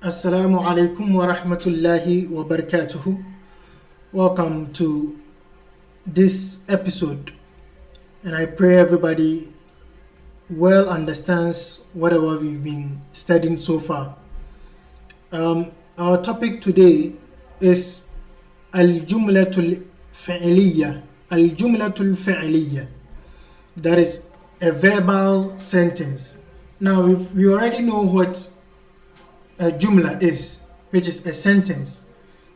Assalamu alaikum wa rahmatullahi wa barakatuhu. Welcome to this episode, and I pray everybody well understands whatever we've been studying so far. Our topic today is al-jumlatul fi'liya. Al-jumlatul fi'liya. That is a verbal sentence. Now we already know what a jumla is, which is a sentence,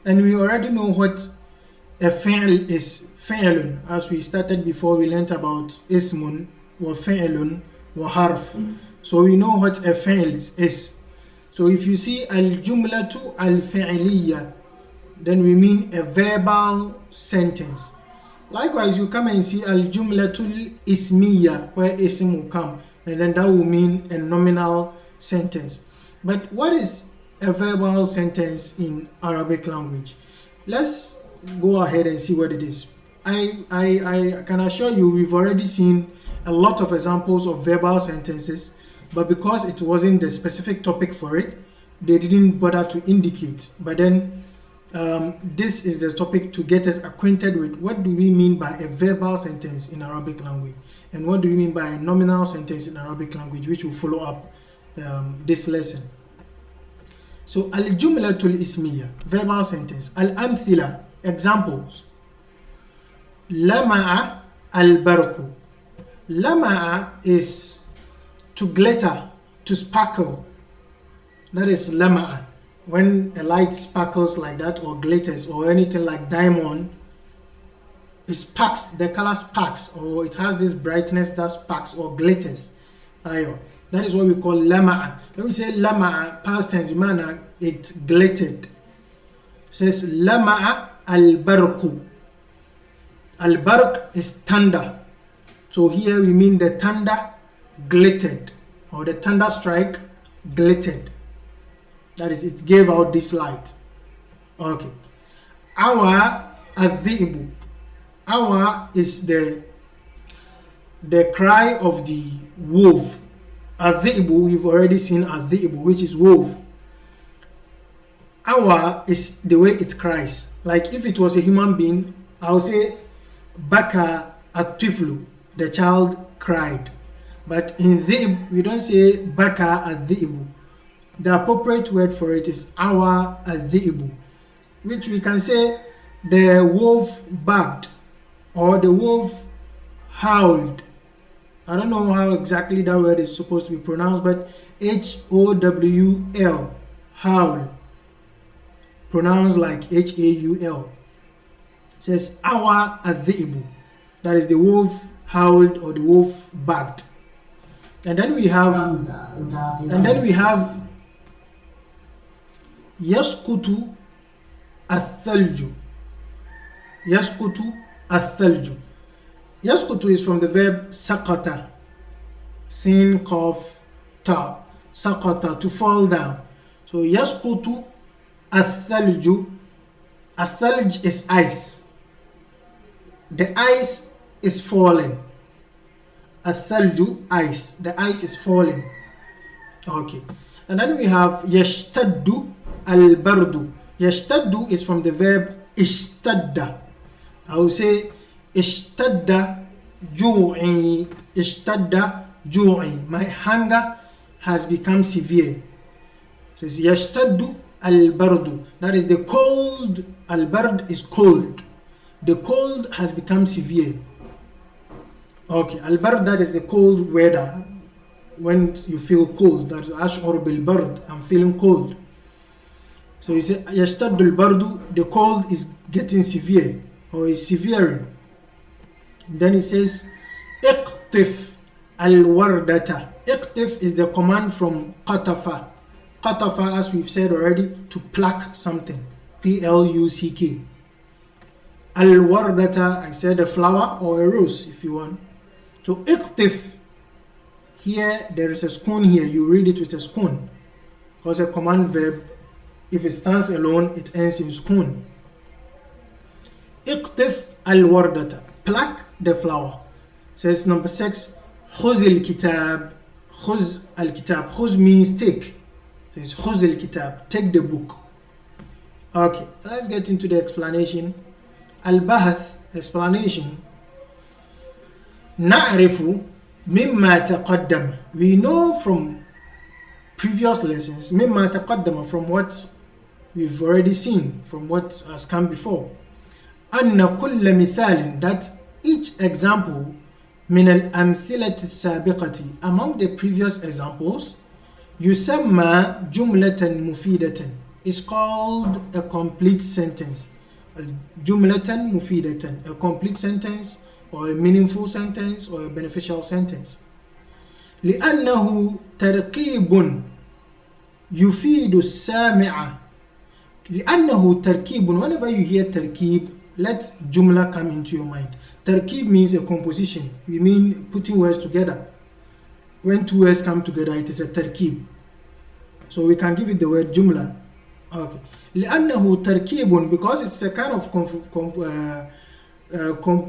and we already know what a fi'l is. Fi'lun, as we started before, we learned about ismun wa fi'lun wa harf. So we know what a fi'l is. So if you see al-jumlatu al-fi'liya, then we mean a verbal sentence. Likewise, you come and see al-jumlatul ismiya, where ism will come, and then that will mean a nominal sentence. But what is a verbal sentence in Arabic language? Let's go ahead and see what it is. I can assure you we've already seen a lot of examples of verbal sentences, but because it wasn't the specific topic for it, they didn't bother to indicate. But then this is the topic to get us acquainted with what do we mean by a verbal sentence in Arabic language, and what do we mean by a nominal sentence in Arabic language, which will follow up this lesson. So al-jumlatul ismiya, verbal sentence. Al-amthila, examples. Lama'a al-barku. Lama'a is to glitter, to sparkle. That is lama'a. When a light sparkles like that, or glitters, or anything like diamond, it sparks, the color sparks, or it has this brightness that sparks or glitters. That is what we call lama'a. When we say lama'a, past tense, manner, it glittered. It says lama'a al-barku. Al-barq is thunder. So here we mean the thunder glittered, or the thunder strike glittered. That is, it gave out this light. Okay. Awa adhibu. Awa is the cry of the wolf. Adhibu, we've already seen adhibu, which is wolf. Awa is the way it cries. Like if it was a human being, I would say baka atiflu, the child cried. But in dhib, we don't say baka adhibu. The appropriate word for it is awa adhibu, which we can say the wolf barked, or the wolf howled. I don't know how exactly that word is supposed to be pronounced, but H-O-W-L, howl, pronounced like H-A-U-L. It says awa adhibu. That is, the wolf howled or the wolf barked. And then we have yaskutu athalju. Yaskutu athalju. Yaskutu is from the verb sakata, sin, qaf, ta. Sakata, to fall down. So yaskutu athalju. Athalj is ice. The ice is falling. Athalju, ice. The ice is falling. Okay. And then we have yashtaddu al-bardu. Yashtaddu is from the verb ishtadda. I will say ishtadda ju'i. Ishtadda ju'i. My hunger has become severe. So it's yashtaddu al-bardu. That is the cold. Al-bard is cold. The cold has become severe. Okay, al-bard, that is the cold weather. When you feel cold, that is ash'ur bil-bard, I'm feeling cold. So you say yashtaddu al-bardu, the cold is getting severe, or is severing. Then it says iqtif al-wardata. Iqtif is the command from qatafa. Qatafa, as we've said already, to pluck something. P-L-U-C-K. Al-wardata, I said a flower or a rose if you want. So iqtif, here there is a spoon here, you read it with a spoon, because a command verb, if it stands alone, it ends in spoon. Iqtif al-wardata, pluck the flower. Says number 6, khuz al-kitab. Khuz al-kitab. Khuz means take. It says خذ الكتاب, take the book. Okay, let's get into the explanation. Al-Bahath, explanation. نعرف مما تقدم, we know from previous lessons, مما تقدم, from what we've already seen, from what has come before, أن كل مثال, that each example, من الأمثلة السابقة, among the previous examples, يسمى جملة مفيدة, is called a complete sentence. جملة مفيدة, a complete sentence, or a meaningful sentence, or a beneficial sentence. لأنه تركيب يفيد السامع. لأنه تركيب, whenever you hear تركيب, let جملة come into your mind. تركيب means a composition. We mean putting words together. When two words come together, it is a تركيب. So we can give it the word جملة. Okay. لأنه تركيب, because it's a kind of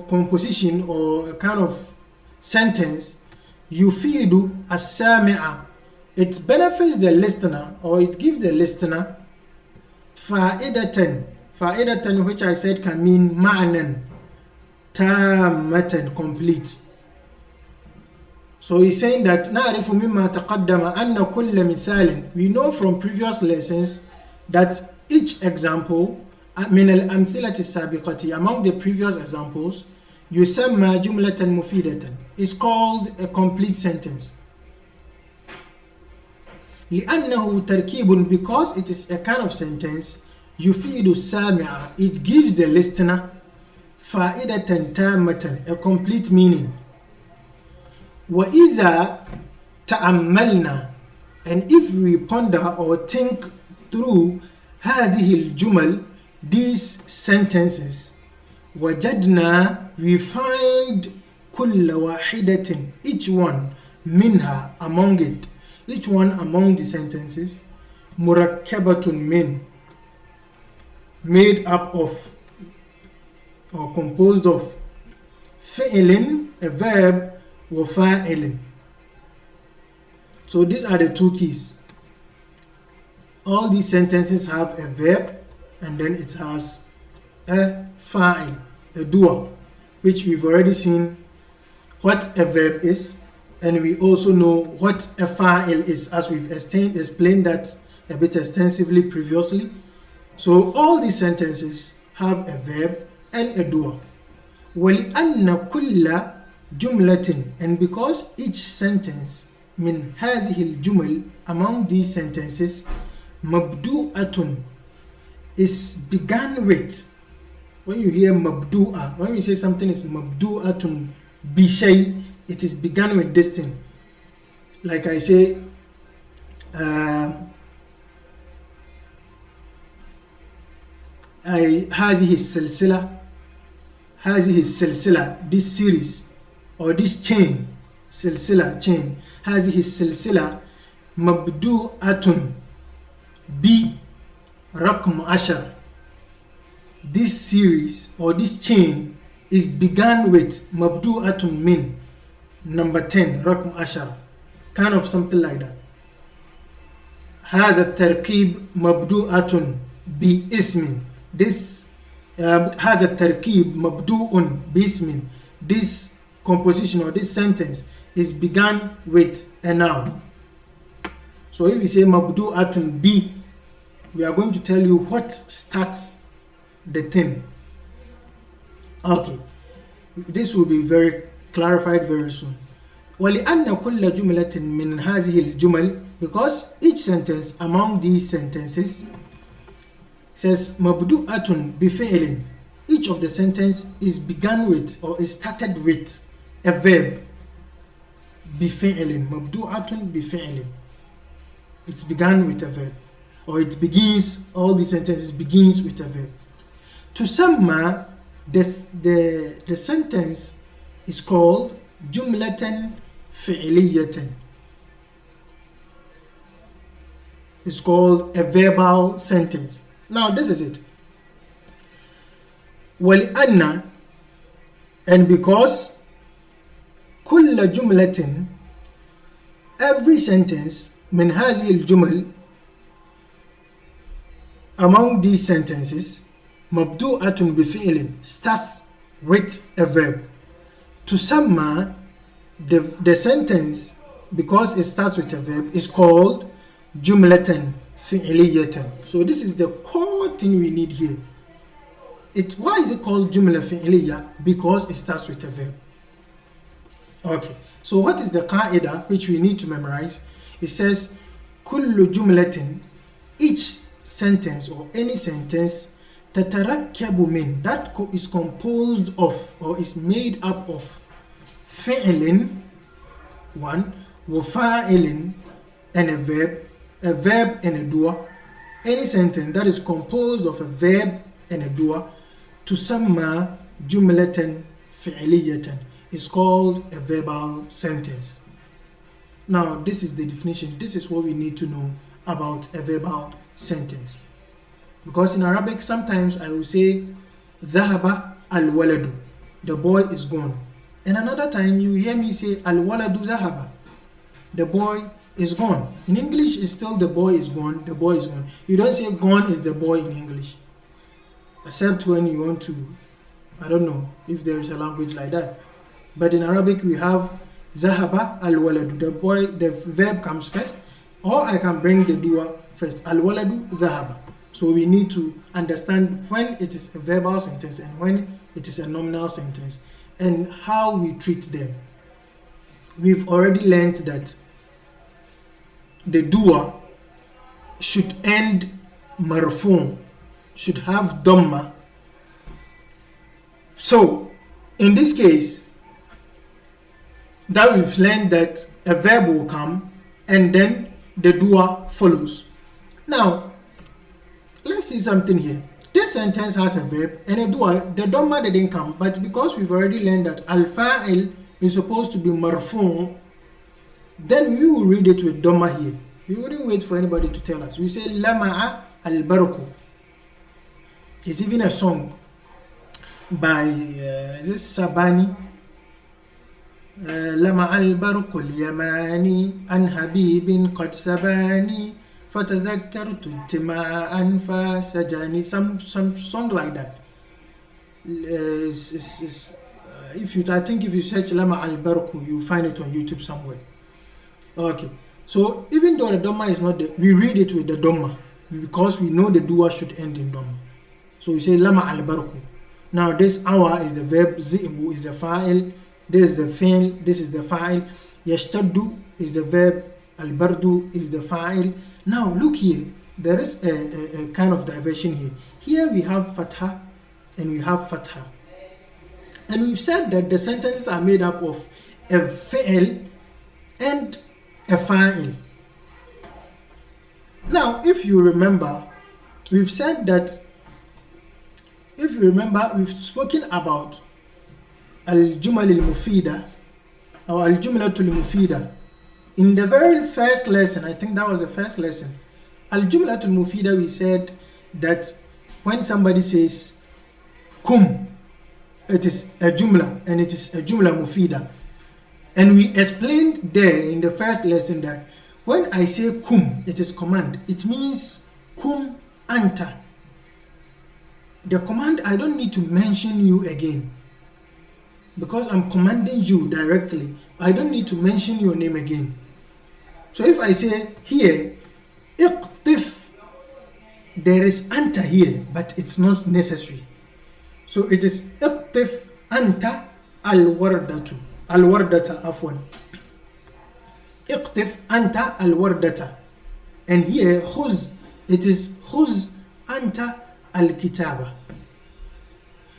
composition, or a kind of sentence. يفيد السامع, it benefits the listener, or it gives the listener فائدة. فائدة, which I said can mean معنى تامة, complete. So he's saying that نعرف مما تقدم أن كل مثال, we know from previous lessons that each example من الأمثلة السابقة, among the previous examples, يسمى جملة مفيدة, is called a complete sentence. لأنه تركيب, because it is a kind of sentence. يفيد السامع, it gives the listener فائدة تامة, a complete meaning. وإذا تأملنا, and if we ponder or think through هذه الجمل, these sentences, وجدنا, we find كل واحدة, each one, منها, among it, each one among the sentences, مركبة من, made up of, or composed of, فعل, a verb, وفاعل. So these are the two keys. All these sentences have a verb, and then it has a fa'il, a doer, which we've already seen what a verb is, and we also know what a fa'il is, as we've explained that a bit extensively previously. So all these sentences have a verb and a doer. وَلِأَنَّ كُلَّ جُمْلَةٍ, and because each sentence من هذه الجمل, among these sentences, مبدوءة, is begun with. When you hear مبدوءة, when we say something is مبدوءة بشيء, it is begun with this thing. Like I say, هذه السلسلة, this series, or this chain, سلسلة, chain. هذه السلسلة مبدوءة برقم 10. This series, or this chain, is begun with مبدوءة من number 10, رقم 10, kind of something like that. هذا التركيب مبدوءة باسم. This هذا التركيب مبدوء باسم. This composition, or this sentence, is begun with a noun. So if we say mabdu'atun bi, we are going to tell you what starts the thing. Okay, this will be very clarified very soon. وَلِأَنَّ كُلَّ جُمْلَةٍ مِنْ هَذِهِ الْجُمَلِ, because each sentence among these sentences says مبدوءة بفعل, each of the sentence is begun with, or is started with, a verb. بفعل, مبدوءة بفعل, it's begun with a verb, or it begins, all these sentences begins with a verb. تسمى, the sentence is called جملة فعلية. It's called a verbal sentence. Now this is it. وَلِأَنَّ, and because كل جملة, every sentence, من هذه الجمل, among these sentences, mabdu'atun bifi'lin starts with a verb. Tusamma, the sentence, because it starts with a verb, is called jumlatan fi'liyatan. So this is the core thing we need here. Why is it called jumla fi'liya? Because it starts with a verb. Okay, so what is the qaida which we need to memorize? It says kullu jumlatin, each sentence or any sentence, tatarakkabu min, that is composed of or is made up of fi'lin, one, wa fa'ilin, and a verb and a doer. Any sentence that is composed of a verb and a doer, tusamma jumlatan fi'liyatan, is called a verbal sentence. Now this is the definition. This is what we need to know about a verbal sentence. Because in Arabic sometimes I will say dhahaba al-waladu, the boy is gone. And another time you hear me say al-waladu dhahaba, the boy is gone. In English it's still the boy is gone, the boy is gone. You don't say gone is the boy in English. Except when you want to, I don't know if there is a language like that. But in Arabic we have zahaba al-waladu, the boy, the verb comes first, or I can bring the doer first. Al-waladu zahaba. So we need to understand when it is a verbal sentence and when it is a nominal sentence and how we treat them. We've already learned that the doer should end marfu', should have dhamma. So in this case, that we've learned that a verb will come and then the doer follows. Now let's see something here. This sentence has a verb and a doer. The dhamma didn't come, but because we've already learned that al-fa'il is supposed to be marfu', then we will read it with dhamma here. We wouldn't wait for anybody to tell us. We say lama'a al-barku. It's even a song by is it Sabani? لمع البرق اليماني عن حبيب قد سباني فتذكرت اجتماعا فسجاني, some song like that. I think if you search لمع البرق you find it on YouTube somewhere. Okay, so even though the dhamma is not there, we read it with the dhamma because we know the doer should end in dhamma. So we say لمع البرق. Now this awa is the verb, zi'bu is the fa'il, this is the fi'l, this is the fa'il, yashtaddu is the verb, al-bardu is the fa'il. Now look here, there is a kind of diversion here. Here we have fatha and we have fatha. And we've said that the sentences are made up of a fi'l and a fa'il. Now if you remember, we've said that, we've spoken about al-jumal al-mufida or al-jumlatul mufida in the very first lesson. I think that was the first lesson. Al-jumlatul mufida, we said that when somebody says kum, it is a jumla and it is a jumla mufida. And we explained there in the first lesson that when I say kum, it is command. It means kum anta. The command, I don't need to mention you again because I'm commanding you directly. I don't need to mention your name again. So if I say here iqtif, there is anta here, but it's not necessary. So it is iqtif anta al-wardatu, al-wardata afwan, iqtif anta al-wardata. And here khuz, it is khuz anta al-kitaba.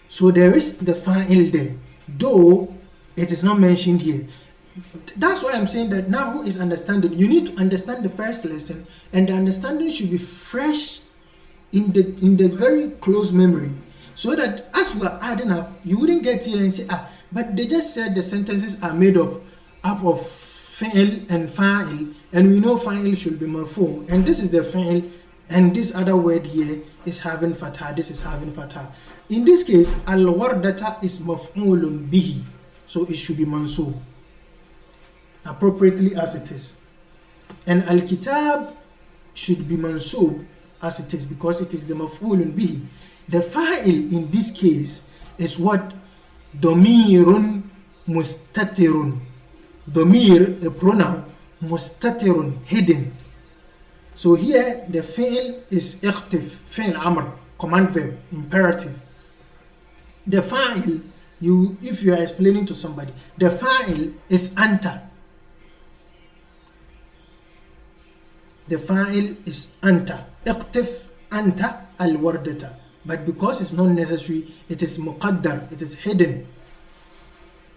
So there is the fa'il there, though it is not mentioned here. That's why I'm saying that now who is understanding? You need to understand the first lesson, and the understanding should be fresh in the very close memory, so that as you are adding up, you wouldn't get here and say, but they just said the sentences are made up of fi'il and fa'il, and we know fa'il should be marfu', and this is the fi'il, and this other word here is having fatha, this is having fatha. In this case, al-wardata is maf'ulun bihi, so it should be mansub appropriately as it is. And al-kitab should be mansub as it is because it is the maf'ulun bihi. The fa'il in this case is what? Damirun mustatirun. Damir, a pronoun, mustatirun, hidden. So here the fi'il is iqtif, fi'il amr, command verb, imperative. The fa'il, if you are explaining to somebody, the fa'il is anta. The fa'il is anta. Iqtif anta al-wardata. But because it's not necessary, it is muqaddar, it is hidden.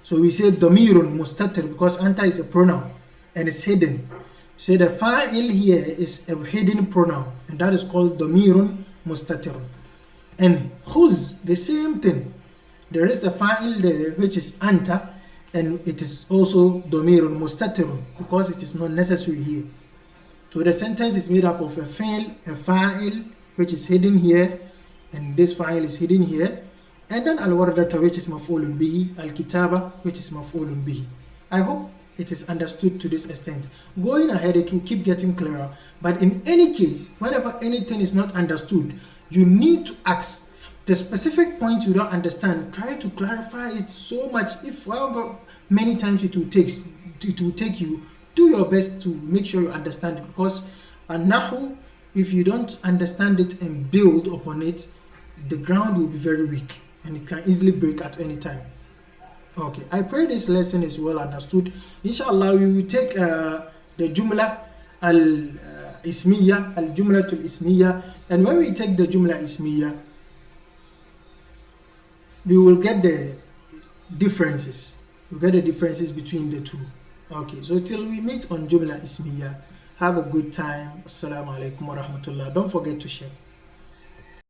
So we say damirun mustatir because anta is a pronoun and it's hidden. So the fa'il here is a hidden pronoun and that is called damirun mustatirun. And khuz, the same thing. There is a fa'il there which is anta and it is also damirun mustatirun because it is not necessary here. So the sentence is made up of a fi'il, a fa'il which is hidden here, and this fa'il is hidden here, and then al-wardata which is maf'ulun bihi, al-kitaba which is maf'ulun bihi. I hope it is understood to this extent. Going ahead, it will keep getting clearer, but in any case, whenever anything is not understood, you need to ask. The specific point you don't understand, try to clarify it so much. If however many times it will take you, do your best to make sure you understand it, because nahu, if you don't understand it and build upon it, the ground will be very weak and it can easily break at any time. Okay, I pray this lesson is well understood. Inshallah, we will take the jumla al-ismiya, al-jumla al-ismiya, and when we take the jumla ismiya, we will get the differences. We'll get the differences between the two. Okay, so till we meet on jumla ismiya, have a good time. Assalamu alaikum wa rahmatullah. Don't forget to share.